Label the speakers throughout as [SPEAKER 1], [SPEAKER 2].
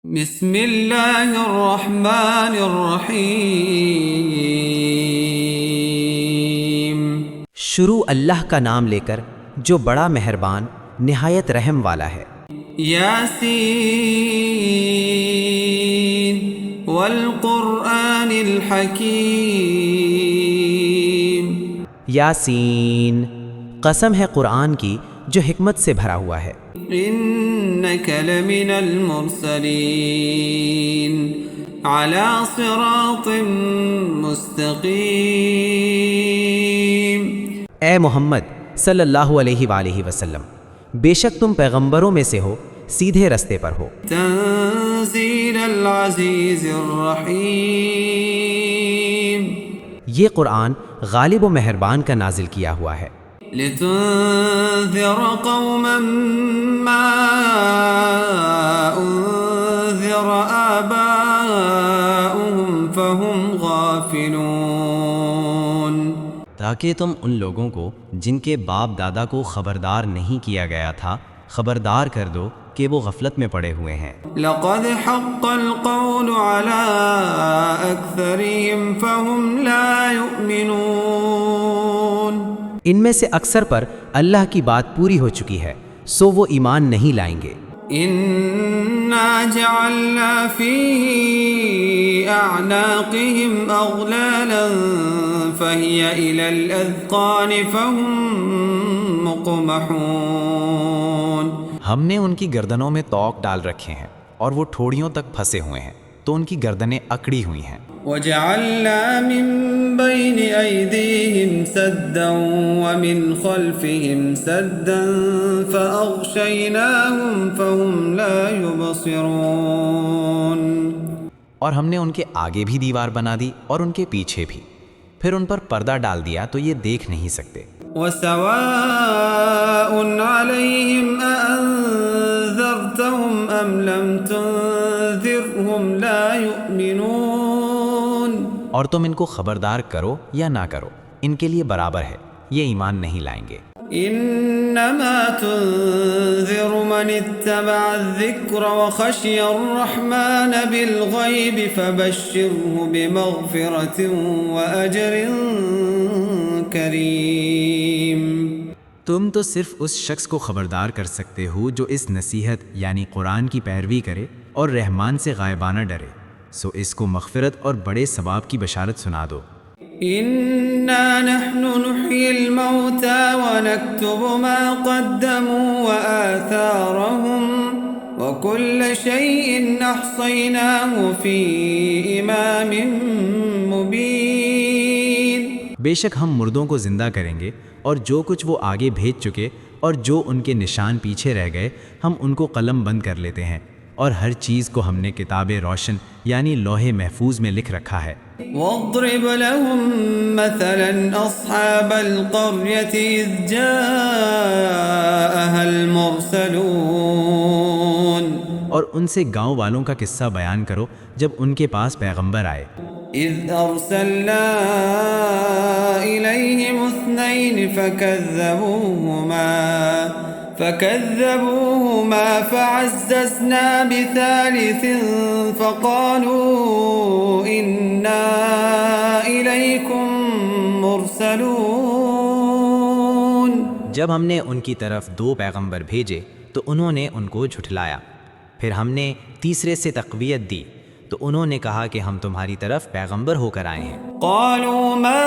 [SPEAKER 1] بسم اللہ الرحمن الرحیم۔
[SPEAKER 2] شروع اللہ کا نام لے کر جو بڑا مہربان نہایت رحم والا ہے۔
[SPEAKER 1] یاسین والقرآن الحکیم۔
[SPEAKER 2] یاسین، قسم ہے قرآن کی جو حکمت سے بھرا ہوا ہے۔
[SPEAKER 1] انک لمن المرسلین علی صراط مستقیم۔
[SPEAKER 2] اے محمد صلی اللہ علیہ وآلہ وسلم، بے شک تم پیغمبروں میں سے ہو، سیدھے رستے پر ہو۔
[SPEAKER 1] تنزیل العزیز الرحیم۔
[SPEAKER 2] یہ قرآن غالب و مہربان کا نازل کیا ہوا ہے۔
[SPEAKER 1] لتنذر قوما ما انذر آباؤهم فهم غافلون۔
[SPEAKER 2] تاکہ تم ان لوگوں کو جن کے باپ دادا کو خبردار نہیں کیا گیا تھا خبردار کر دو کہ وہ غفلت میں پڑے ہوئے ہیں۔
[SPEAKER 1] لقد حق القول على اکثرهم فهم لا يؤمنون۔
[SPEAKER 2] ان میں سے اکثر پر اللہ کی بات پوری ہو چکی ہے، سو وہ ایمان نہیں لائیں گے۔
[SPEAKER 1] انا جعلنا فی اعناقهم اغلالا فهي الى الاذقان فهم مقمحون۔
[SPEAKER 3] ہم نے ان کی گردنوں میں طوق ڈال رکھے ہیں اور وہ ٹھوڑیوں تک پھنسے ہوئے ہیں تو ان کی گردنیں اکڑی ہوئی ہیں۔
[SPEAKER 1] وجعلنا من بين أيديهم سدا ومن خلفهم سدا فأغشيناهم فهم لا يبصرون۔
[SPEAKER 3] اور ہم نے ان کے آگے بھی دیوار بنا دی اور ان کے پیچھے بھی، پھر ان پر پردہ ڈال دیا تو یہ دیکھ نہیں سکتے۔
[SPEAKER 1] وسواء عليهم أأنذرتهم أم لم تنذرهم لا يؤمنون۔
[SPEAKER 3] اور تم ان کو خبردار کرو یا نہ کرو، ان کے لیے برابر ہے، یہ ایمان نہیں لائیں گے۔
[SPEAKER 1] انما تنذر من اتبع الذکر وخشی الرحمن بالغیب فبشره بمغفرة واجر کریم۔
[SPEAKER 3] تم تو صرف اس شخص کو خبردار کر سکتے ہو جو اس نصیحت یعنی قرآن کی پیروی کرے اور رحمان سے غائبانہ ڈرے، سو اس کو مغفرت اور بڑے ثواب کی بشارت سنا دو۔
[SPEAKER 1] انا نحن نحيي الموتى ونكتب ما قدموا وآثارهم وكل شيء احصيناه في امام مبين۔
[SPEAKER 3] بے شک ہم مردوں کو زندہ کریں گے اور جو کچھ وہ آگے بھیج چکے اور جو ان کے نشان پیچھے رہ گئے ہم ان کو قلم بند کر لیتے ہیں، اور ہر چیز کو ہم نے کتاب روشن یعنی لوح محفوظ میں لکھ رکھا ہے۔
[SPEAKER 1] واضرب لهم مثلا اصحاب القرية اذ جاءها المرسلون۔
[SPEAKER 3] اور ان سے گاؤں والوں کا قصہ بیان کرو جب ان کے پاس پیغمبر آئے۔
[SPEAKER 1] اذ ارسلنا اليهم اثنين فكذبوهما فعززنا بثالث فقالوا إنا إليكم مرسلون۔
[SPEAKER 2] جب ہم نے ان کی طرف دو پیغمبر بھیجے تو انہوں نے ان کو جھٹلایا، پھر ہم نے تیسرے سے تقویت دی تو انہوں نے کہا کہ ہم تمہاری طرف پیغمبر ہو کر آئے ہیں۔
[SPEAKER 1] قالوا ما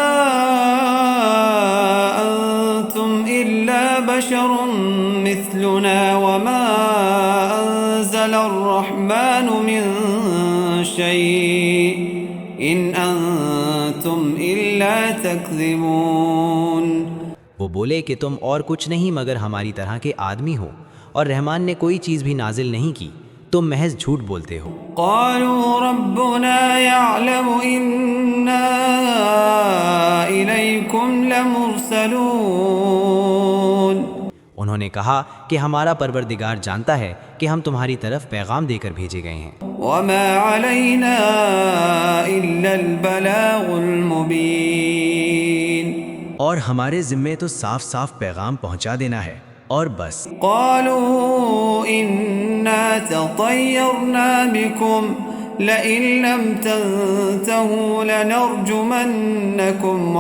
[SPEAKER 1] أنتم إلا بشر مثلنا وما أنزل الرحمن من شيء إن أنتم إلا تكذبون۔
[SPEAKER 2] وہ بولے کہ تم اور کچھ نہیں مگر ہماری طرح کے آدمی ہو، اور رحمان نے کوئی چیز بھی نازل نہیں کی، تم محض جھوٹ بولتے ہو۔
[SPEAKER 1] قالوا ربنا يعلم إنا إليكم لمرسلون۔
[SPEAKER 2] انہوں نے کہا کہ ہمارا پروردگار جانتا ہے کہ ہم تمہاری طرف پیغام دے کر بھیجے گئے ہیں۔
[SPEAKER 1] وما علينا إلا البلاغ المبين۔
[SPEAKER 3] اور ہمارے ذمے تو صاف صاف پیغام پہنچا دینا ہے۔ اور بس۔
[SPEAKER 1] قالوا إنا تطيرنا بكم لئن لم تنتهوا لنرجمنكم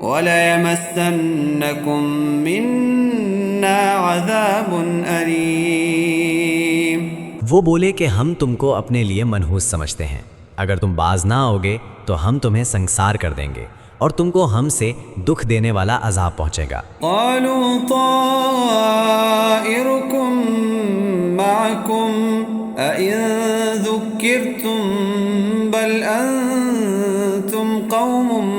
[SPEAKER 1] وليمسنكم منا عذاب أليم۔
[SPEAKER 2] وہ بولے کہ ہم تم کو اپنے لیے منحوس سمجھتے ہیں، اگر تم باز نہ آؤگے تو ہم تمہیں سنسار کر دیں گے اور تم کو ہم سے دکھ دینے والا عذاب پہنچے گا۔
[SPEAKER 1] قالوا طائركم معكم أئن ذكرتم بل أنتم قوم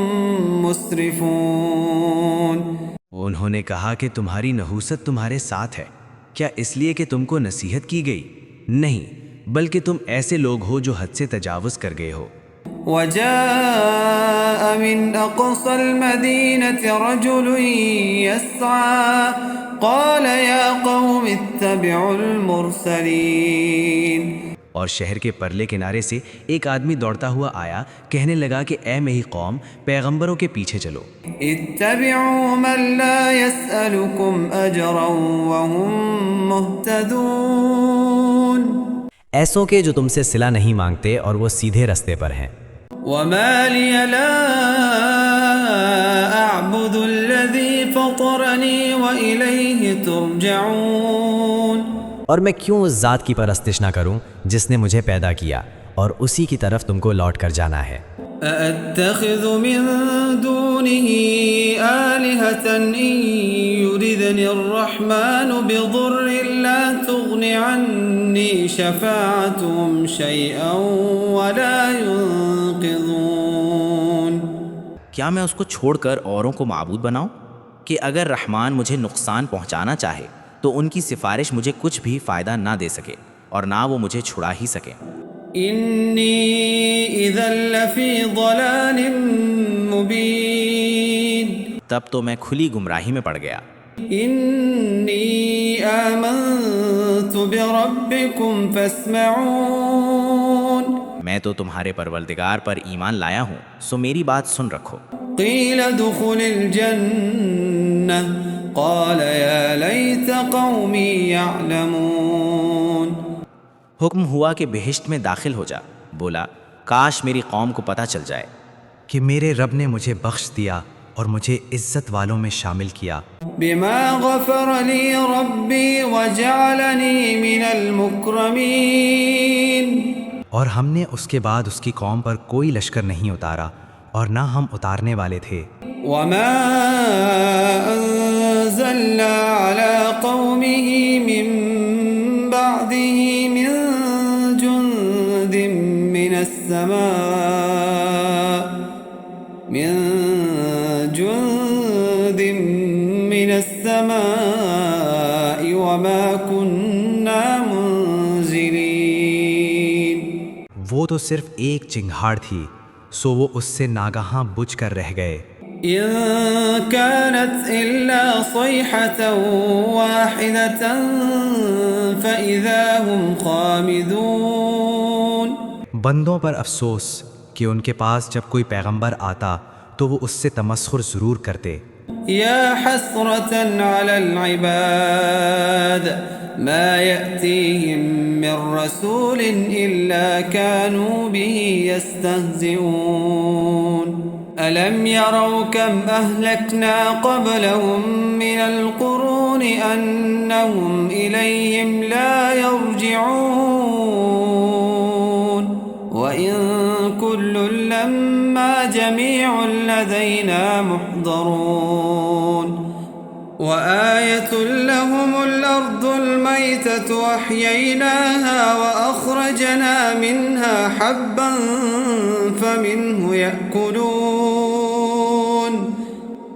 [SPEAKER 1] مسرفون۔
[SPEAKER 3] انہوں نے کہا کہ تمہاری نحوست تمہارے ساتھ ہے، کیا اس لیے کہ تم کو نصیحت کی گئی؟ نہیں، بلکہ تم ایسے لوگ ہو جو حد سے تجاوز کر گئے ہو۔
[SPEAKER 1] وجاء من أقصى المدينة رجل يسعى قال يا قوم اتبعوا المرسلين۔
[SPEAKER 3] اور شہر کے پرلے کنارے سے ایک آدمی دوڑتا ہوا آیا، کہنے لگا کہ اے میری قوم، پیغمبروں کے پیچھے چلو۔
[SPEAKER 1] اتبعوا من لا يسألكم أجرا وهم مهتدون۔
[SPEAKER 2] ایسوں کے جو تم سے صلہ نہیں مانگتے اور وہ سیدھے رستے پر ہیں۔
[SPEAKER 1] وما لي لا أعبد الذي فطرني وإليه ترجعون۔
[SPEAKER 2] اور میں کیوں اس ذات کی پرستش نہ کروں جس نے مجھے پیدا کیا اور اسی کی طرف تم کو لوٹ کر جانا ہے۔
[SPEAKER 1] أأتخذ من دونه آلهة إن يردني الرحمن بضر لا تغن عني شفاعتهم شيئا ولا ينقذون۔
[SPEAKER 4] کیا میں اس کو چھوڑ کر اوروں کو معبود بناؤں کہ اگر رحمان مجھے نقصان پہنچانا چاہے تو ان کی سفارش مجھے کچھ بھی فائدہ نہ دے سکے اور نہ وہ مجھے چھڑا ہی سکے۔
[SPEAKER 1] إني إذا لفي ضلال مبين۔
[SPEAKER 4] تب تو میں کھلی گمراہی میں پڑ گیا۔
[SPEAKER 1] إني آمنت بربكم فاسمعون۔
[SPEAKER 4] میں تو تمہارے پروردگار پر ایمان لایا ہوں، سو میری بات سن رکھو۔
[SPEAKER 1] قيل ادخل الجنة قال يا ليت قومي يعلمون۔
[SPEAKER 4] حکم ہوا کہ بہشت میں داخل ہو جا، بولا کاش میری قوم کو پتہ چل جائے
[SPEAKER 3] کہ میرے رب نے مجھے بخش دیا اور مجھے عزت والوں میں شامل کیا۔
[SPEAKER 1] بما غفر لي ربي وجعلني من المكرمين۔
[SPEAKER 3] اور ہم نے اس کے بعد اس کی قوم پر کوئی لشکر نہیں اتارا اور نہ ہم اتارنے والے تھے۔
[SPEAKER 1] وما أنزلنا على قومه من بعده من جند من السماء وما كنا منزلين۔
[SPEAKER 3] وہ تو صرف ایک چنگھاڑ تھی، سو وہ اس سے ناگہاں بجھ کر رہ گئے۔
[SPEAKER 1] إن كانت إلا صيحة واحدة فإذا هم خامدون۔
[SPEAKER 3] بندوں پر افسوس کہ ان کے پاس جب کوئی پیغمبر آتا تو وہ اس سے تمسخر ضرور کرتے۔
[SPEAKER 1] يا حسرة على العباد ما يأتيهم من رسول إلا كانوا به يستهزئون۔ ألم يروا كم أهلكنا قبلهم من القرون أنهم إليهم لا يرجعون وإن كل لما جميع لدينا محضرون۔ وآية لهم الأرض الميتة أحييناها وأخرجنا منها حبا فمنه يأكلون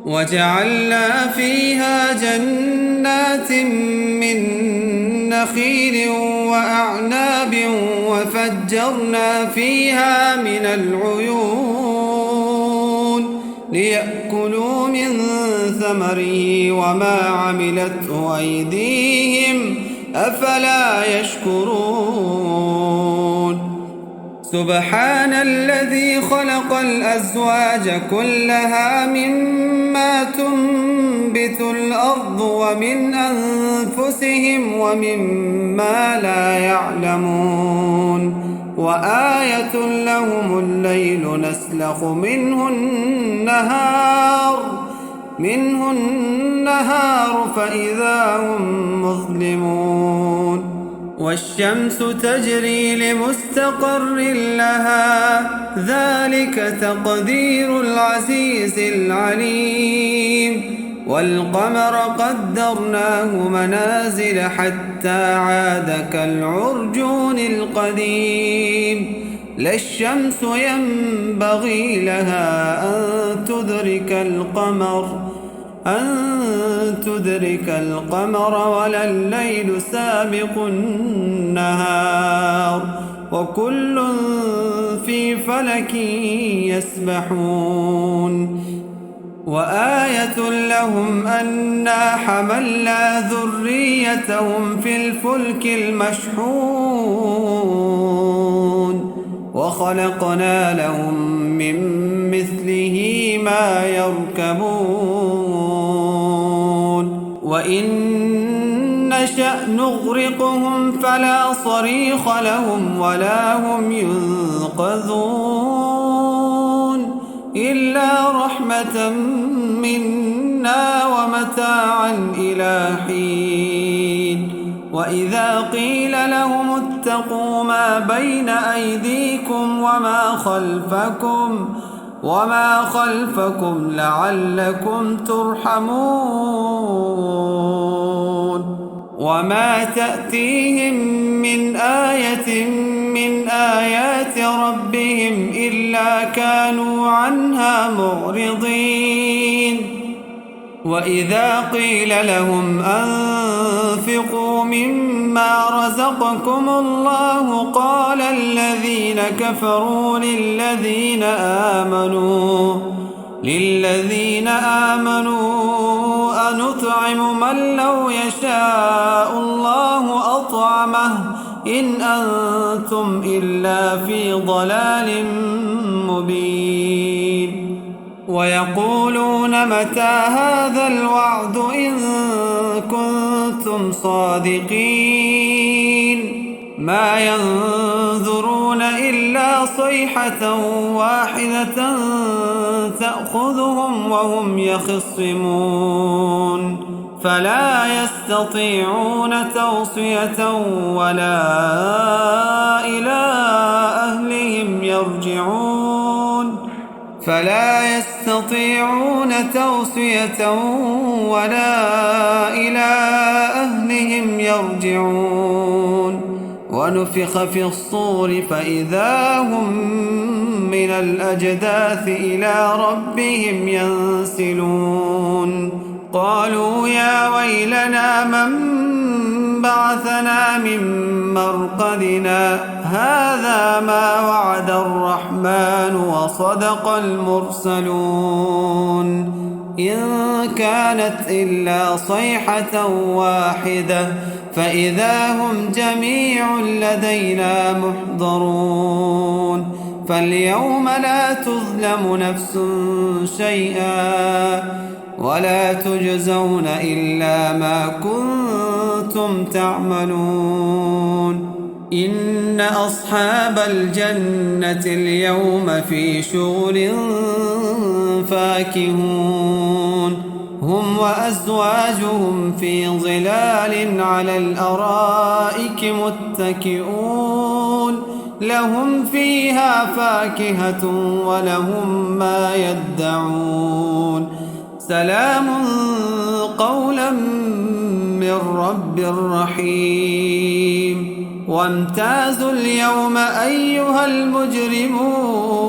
[SPEAKER 1] وجعلنا فيها جنات من نخيل وأعناب وفجرنا فيها من العيون ليأكلوا من ثمره وما عملته أيديهم أفلا يشكرون۔ سبحان الذي خلق الأزواج كلها مما تنبت الأرض ومن أنفسهم وممما لا يعلمون وآية لهم الليل نسلخ منه النهار فإذا هم مظلمون والشمس تجري لمستقر لها ذلك تقدير العزيز العليم والقمر قدرناه منازل حتى عاد كالعرجون القديم لا الشمس ينبغي لها أن تدرك القمر ولا الليل سابق النهار وكل في فلك يسبحون وآية لهم أنا حملنا ذريتهم في الفلك المشحون وخلقنا لهم من مثله ما يركبون وإن نشأ نغرقهم فلا صريخ لهم ولا هم ينقذون إلا رحمة منا ومتاعا إلى حين وإذا قيل لهم اتقوا ما بين أيديكم وما خلفكم لعلكم ترحمون وما تأتيهم من آية من آيات ربهم إلا كانوا عنها معرضين وإذا قيل لهم أنفقوا مما رزقكم الله قال الذين كفروا للذين آمنوا أنطعم من لو يشاء الله أطعمه إن أنتم إلا في ضلال مبين ويقولون متى هذا الوعد إن كنتم صادقين ما ينظرون إلا صيحة واحدة تأخذهم وهم يخصمون فلا يستطيعون توصية ولا إلى أهلهم يرجعون ونفخ في الصور فإذا هم من الأجداث إلى ربهم ينسلون قالوا يا ويلنا من بعثنا من مرقدنا هذا ما وعد الرحمن وصدق المرسلون إن كانت إلا صيحة واحدة فإذا هم جميع لدينا محضرون فاليوم لا تظلم نفس شيئا ولا تجزون إلا ما كنتم تعملون إن أصحاب الجنة اليوم في شغل فاكهون هم وأزواجهم في ظلال على الأرائك متكئون لهم فيها فاكهة ولهم ما يدعون سلام قولا من رب رحيم وامتازوا اليوم أيها المجرمون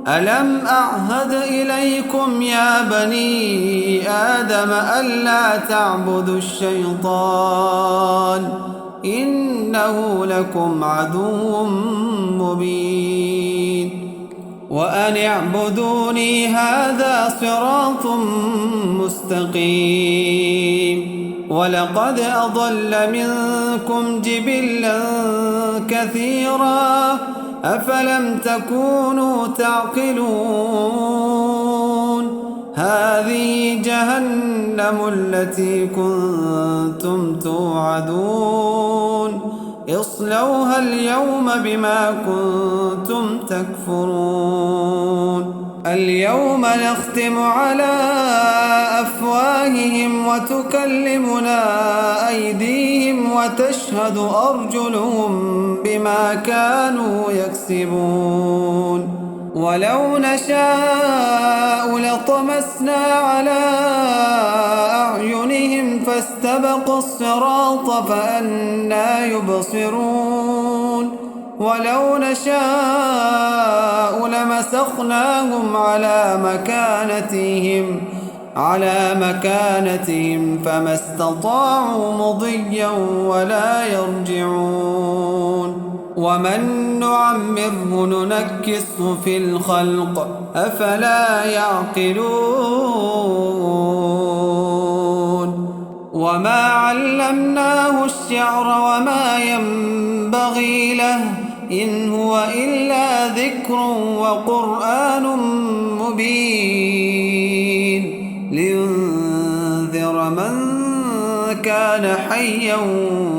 [SPEAKER 1] ألم أعهد إليكم يا بني آدم ألا تعبدوا الشيطان إنه لكم عدو مبين وأن اعبدوني هذا صراط مستقيم ولقد أضل منكم جبلا كثيرا أفلم تكونوا تعقلون هذه جهنم التي كنتم توعدون اصلوها اليوم بما كنتم تكفرون اليوم نختم على أفواههم وتكلمنا أيديهم وتشهد أرجلهم بما كانوا يكسبون ولو نشاء لطمسنا على أعينهم فاستبقوا الصراط فأنى يبصرون ولو نشاء لمسخناهم على مكانتهم فما استطاعوا مضيا ولا يرجعون ومن نعمره ننكسه في الخلق أفلا يعقلون وما علمناه الشعر وما ينبغي له إن هو إلا ذكر وقرآن مبين لينذر من كان حيا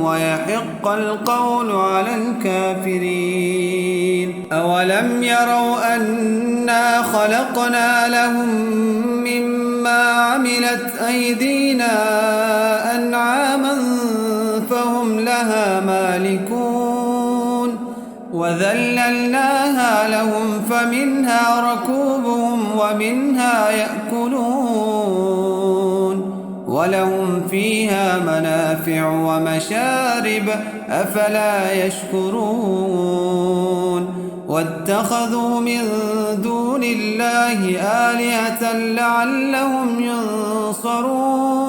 [SPEAKER 1] ويحق القول على الكافرين أولم يروا أنا خلقنا لهم مما عملت أيدينا أنعاما فهم لها مالكون وذللناها لهم فمنها ركوبهم ومنها يأكلون ولهم فيها منافع ومشارب أفلا يشكرون واتخذوا من دون الله آلهة لعلهم ينصرون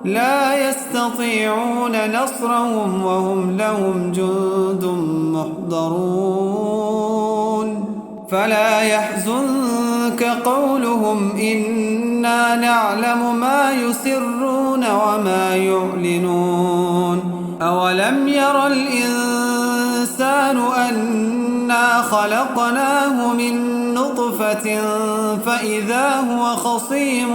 [SPEAKER 1] لا يستطيعون نصرهم وهم لهم جند محضرون فلا يحزنك قولهم إنا نعلم ما يسرون وما يعلنون أولم ير الإنسان أنا خلقناه من نطفة فإذا هو خصيم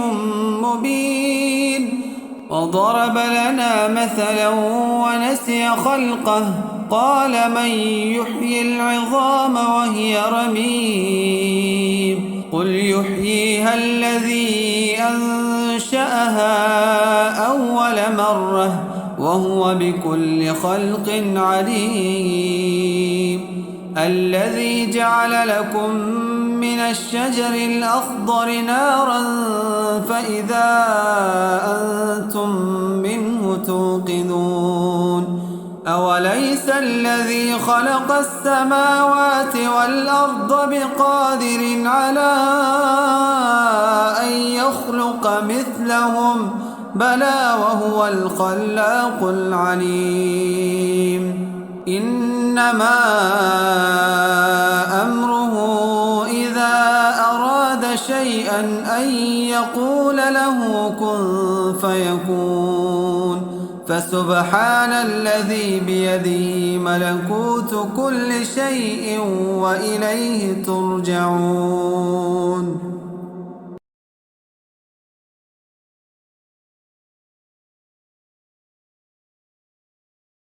[SPEAKER 1] مبين وضرب لنا مثلا ونسي خلقه قال من يحيي العظام وهي رميم قل يحييها الذي أنشأها أول مرة وهو بكل خلق عليم الذي جعل لكم من الشجر الأخضر نارا فإذا أنتم منه توقدون أوليس الذي خلق السماوات والأرض بقادر على أن يخلق مثلهم بلى وهو الخلاق العليم إنما أمره إذا أراد شيئا أن يقول له كن فيكون فسبحان الذي بيده ملكوت كل شيء وإليه ترجعون